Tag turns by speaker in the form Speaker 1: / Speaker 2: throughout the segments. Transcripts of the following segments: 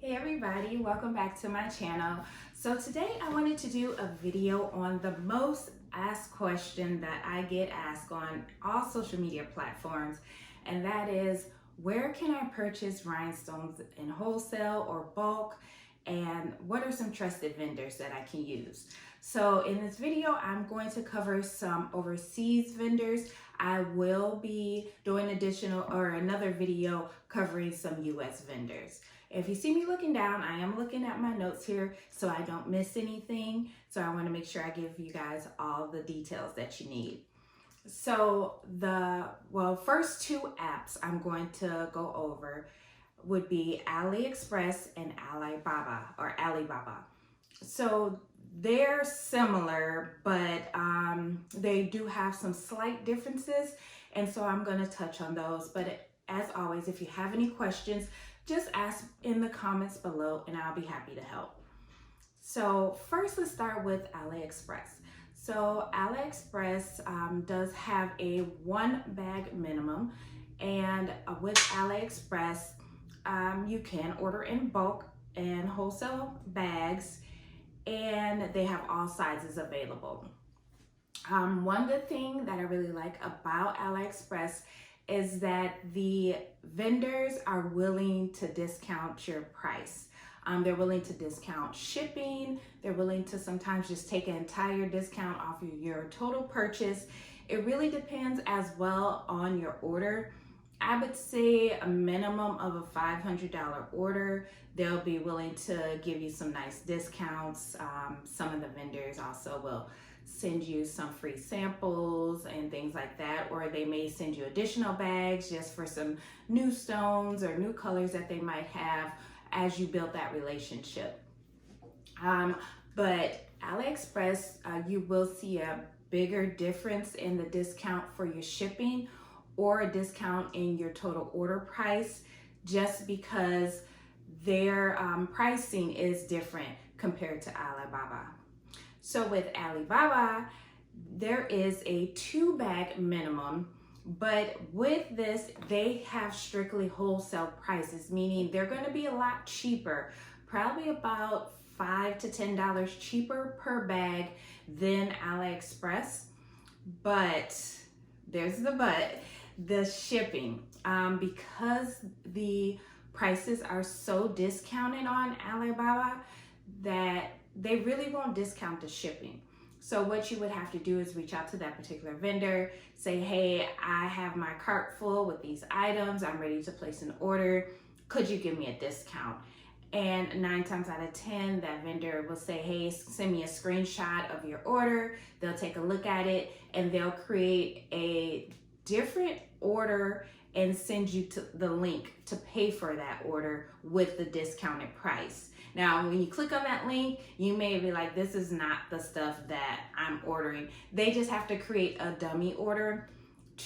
Speaker 1: Hey everybody, welcome back to my channel. So today I wanted to do a video on the most asked question that I get asked on all social media platforms, and that is, where can I purchase rhinestones in wholesale or bulk, and what are some trusted vendors that I can use? So in this video, I'm going to cover some overseas vendors. I will be doing another video covering some US vendors. If you see me looking down, I am looking at my notes here so I don't miss anything. So I want to make sure I give you guys all the details that you need. So first two apps I'm going to go over would be AliExpress and Alibaba. So they're similar, but they do have some slight differences. And so I'm going to touch on those. But as always, if you have any questions, just ask in the comments below and I'll be happy to help. So first, let's start with AliExpress. So AliExpress does have a 1 bag minimum, and with AliExpress, you can order in bulk and wholesale bags, and they have all sizes available. One good thing that I really like about AliExpress is that the vendors are willing to discount your price. They're willing to discount shipping. They're willing to sometimes just take an entire discount off of your total purchase. It really depends as well on your order. I would say a minimum of a $500 order, they'll be willing to give you some nice discounts. Some of the vendors also will send you some free samples and things like that, or they may send you additional bags just for some new stones or new colors that they might have as you build that relationship. But AliExpress, you will see a bigger difference in the discount for your shipping or a discount in your total order price, just because their pricing is different compared to Alibaba. So with Alibaba, there is a 2 bag minimum, but with this, they have strictly wholesale prices, meaning they're going to be a lot cheaper, probably about $5 to $10 cheaper per bag than AliExpress. But there's the but, the shipping, because the prices are so discounted on Alibaba that they really won't discount the shipping. So what you would have to do is reach out to that particular vendor, say, hey, I have my cart full with these items, I'm ready to place an order, could you give me a discount? And 9 times out of 10, that vendor will say, hey, send me a screenshot of your order. They'll take a look at it and they'll create a different order and send you to the link to pay for that order with the discounted price. Now, when you click on that link, you may be like, this is not the stuff that I'm ordering. They just have to create a dummy order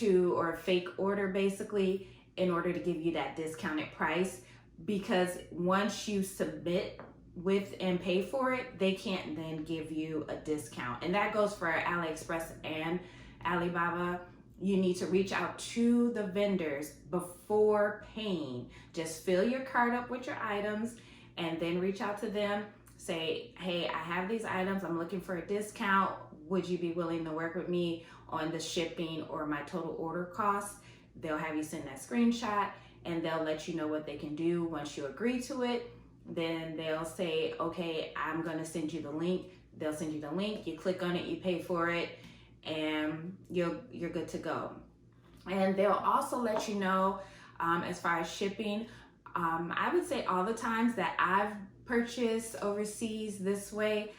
Speaker 1: or a fake order basically in order to give you that discounted price, because once you submit with and pay for it, they can't then give you a discount. And that goes for AliExpress and Alibaba. You need to reach out to the vendors before paying. Just fill your cart up with your items and then reach out to them. Say, hey, I have these items, I'm looking for a discount. Would you be willing to work with me on the shipping or my total order cost? They'll have you send that screenshot and they'll let you know what they can do. Once you agree to it, then they'll say, okay, I'm gonna send you the link. They'll send you the link, you click on it, you pay for it, and you're good to go. And they'll also let you know as far as shipping. I would say all the times that I've purchased overseas this way,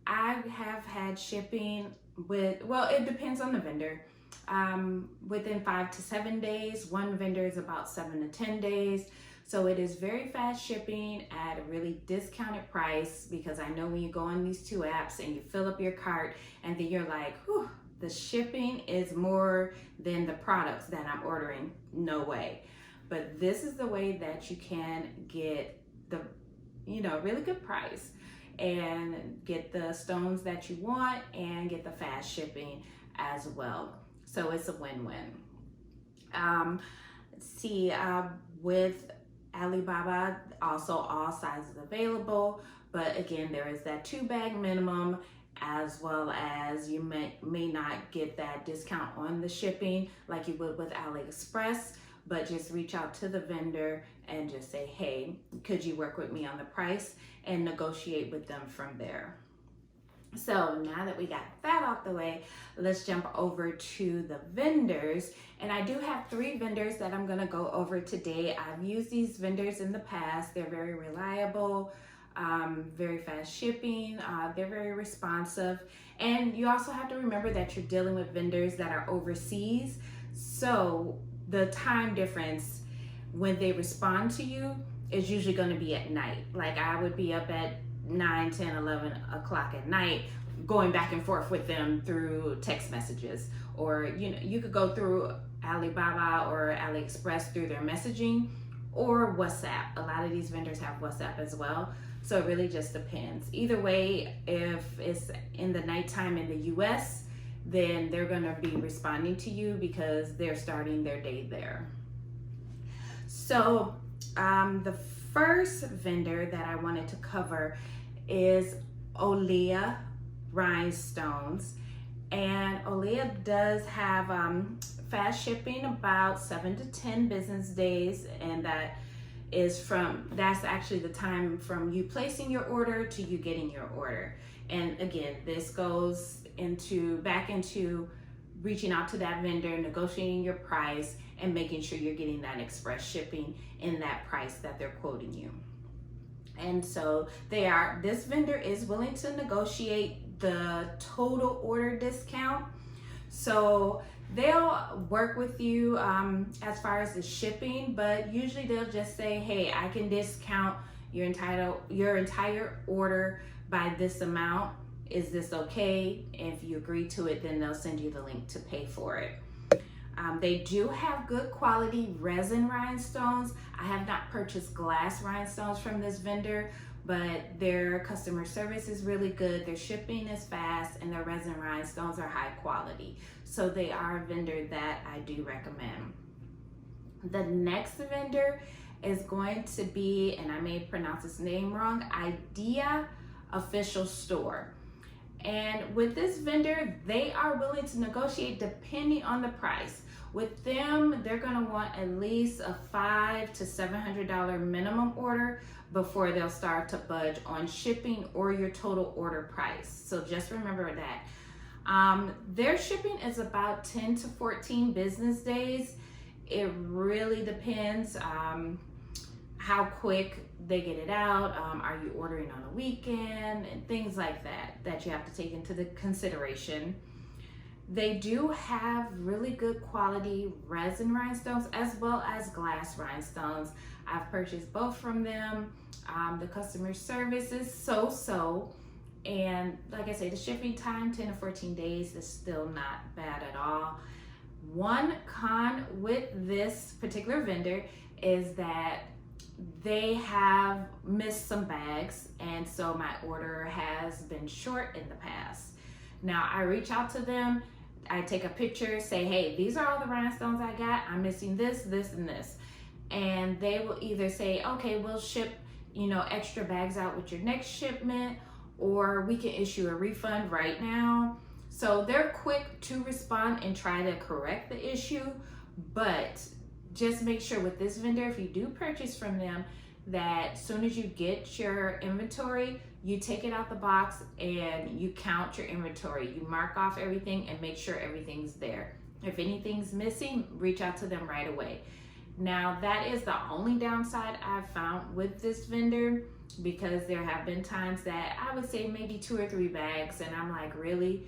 Speaker 1: I have had shipping it depends on the vendor. Within 5 to 7 days. One vendor is about 7 to 10 days. So it is very fast shipping at a really discounted price, because I know when you go on these 2 apps and you fill up your cart and then you're like, whew, the shipping is more than the products that I'm ordering. No way. But this is the way that you can get the, really good price and get the stones that you want and get the fast shipping as well. So it's a win-win. Let's see, with Alibaba, also all sizes available, but again, there is that 2-bag minimum, as well as you may not get that discount on the shipping like you would with AliExpress, but just reach out to the vendor and just say, hey, could you work with me on the price, and negotiate with them from there. So now that we got that out the way, let's jump over to the vendors. And I do have 3 vendors that I'm gonna go over today. I've used these vendors in the past. They're very reliable, very fast shipping, they're very responsive. And you also have to remember that you're dealing with vendors that are overseas. So the time difference when they respond to you is usually gonna be at night. Like I would be up at 9, 10, 11 o'clock at night going back and forth with them through text messages, or you could go through Alibaba or AliExpress through their messaging, or WhatsApp. A lot of these vendors have WhatsApp as well, so it really just depends. Either way, if it's in the nighttime in the US, then they're going to be responding to you because they're starting their day there. So the first vendor that I wanted to cover is Olea Rhinestones, and Olea does have fast shipping, about 7 to 10 business days, and that's actually the time from you placing your order to you getting your order. And again, this goes back into reaching out to that vendor, negotiating your price, and making sure you're getting that express shipping in that price that they're quoting you. And so this vendor is willing to negotiate the total order discount. So they'll work with you as far as the shipping, but usually they'll just say, hey, I can discount your entire order by this amount. Is this okay? If you agree to it, then they'll send you the link to pay for it. They do have good quality resin rhinestones. I have not purchased glass rhinestones from this vendor, but their customer service is really good. Their shipping is fast, and their resin rhinestones are high quality. So they are a vendor that I do recommend. The next vendor is going to be, and I may pronounce his name wrong, Idea Official Store. And with this vendor, they are willing to negotiate depending on the price. With them, they're gonna want at least a $500 to $700 minimum order before they'll start to budge on shipping or your total order price. So just remember that. Their shipping is about 10 to 14 business days. It really depends how quick they get it out. Are you ordering on a weekend, and things like that you have to take into the consideration. They do have really good quality resin rhinestones as well as glass rhinestones. I've purchased both from them. The customer service is so, and like I say, the shipping time, 10 to 14 days, is still not bad at all. One con with this particular vendor is that they have missed some bags, and so my order has been short in the past. Now I reach out to them, I take a picture, say, hey, these are all the rhinestones I got, I'm missing this, this, and this. And they will either say, okay, we'll ship, extra bags out with your next shipment, or we can issue a refund right now. So they're quick to respond and try to correct the issue, but just make sure with this vendor, if you do purchase from them, that as soon as you get your inventory, you take it out the box and you count your inventory. You mark off everything and make sure everything's there. If anything's missing, reach out to them right away. Now, that is the only downside I've found with this vendor, because there have been times that I would say maybe 2 or 3 bags, and I'm like, really?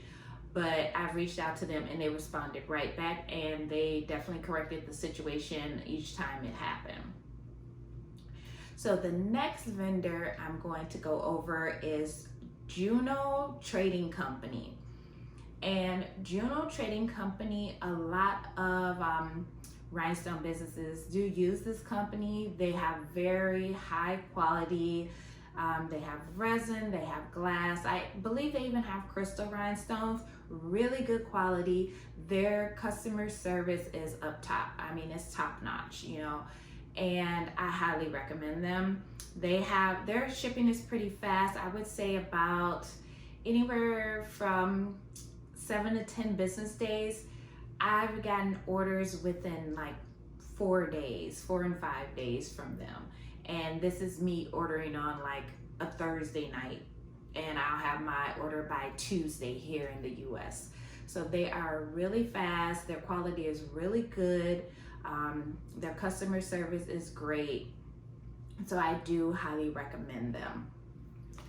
Speaker 1: But I've reached out to them and they responded right back, and they definitely corrected the situation each time it happened. So the next vendor I'm going to go over is Juno Trading Company. And Juno Trading Company, a lot of rhinestone businesses do use this company. They have very high quality. They have resin, they have glass. I believe they even have crystal rhinestones, really good quality. Their customer service is up top. I mean, it's top notch, and I highly recommend them. Their shipping is pretty fast. I would say about anywhere from 7 to 10 business days. I've gotten orders within like 4 and 5 days from them. And this is me ordering on like a Thursday night, and I'll have my order by Tuesday here in the US. So they are really fast. Their quality is really good. Their customer service is great. So I do highly recommend them.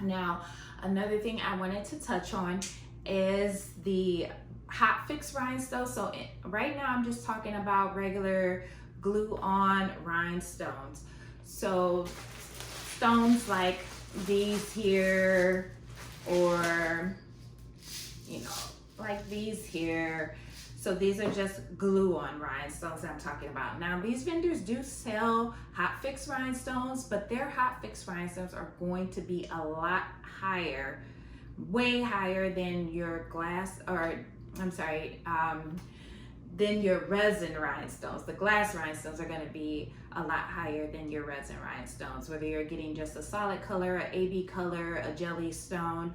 Speaker 1: Now, another thing I wanted to touch on is the hot fix rhinestones. So right now I'm just talking about regular glue on rhinestones. So stones like these here, or like these here. So these are just glue on rhinestones I'm talking about. Now these vendors do sell hot fix rhinestones, but their hot fix rhinestones are going to be a lot higher, way higher than your than your resin rhinestones. The glass rhinestones are going to be a lot higher than your resin rhinestones, whether you're getting just a solid color, a AB color, a jelly stone,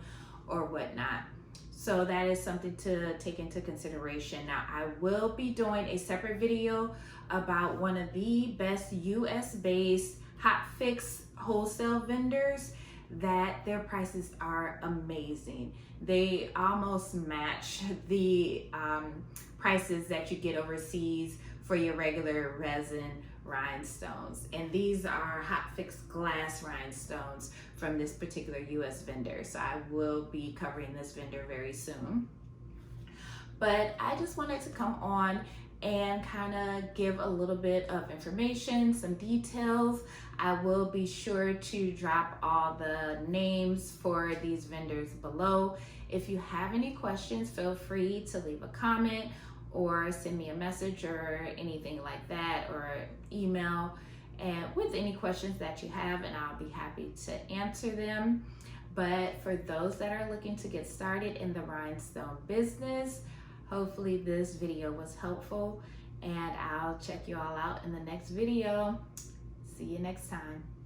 Speaker 1: or whatnot. So that is something to take into consideration. Now, I will be doing a separate video about one of the best US-based hot fix wholesale vendors that their prices are amazing. They almost match the prices that you get overseas for your regular resin rhinestones. And these are hot fix glass rhinestones from this particular US vendor. So I will be covering this vendor very soon. But I just wanted to come on and kind of give a little bit of information, some details. I will be sure to drop all the names for these vendors below. If you have any questions, feel free to leave a comment or send me a message or anything like that, or email and with any questions that you have, and I'll be happy to answer them. But for those that are looking to get started in the rhinestone business, hopefully this video was helpful, and I'll check you all out in the next video. See you next time.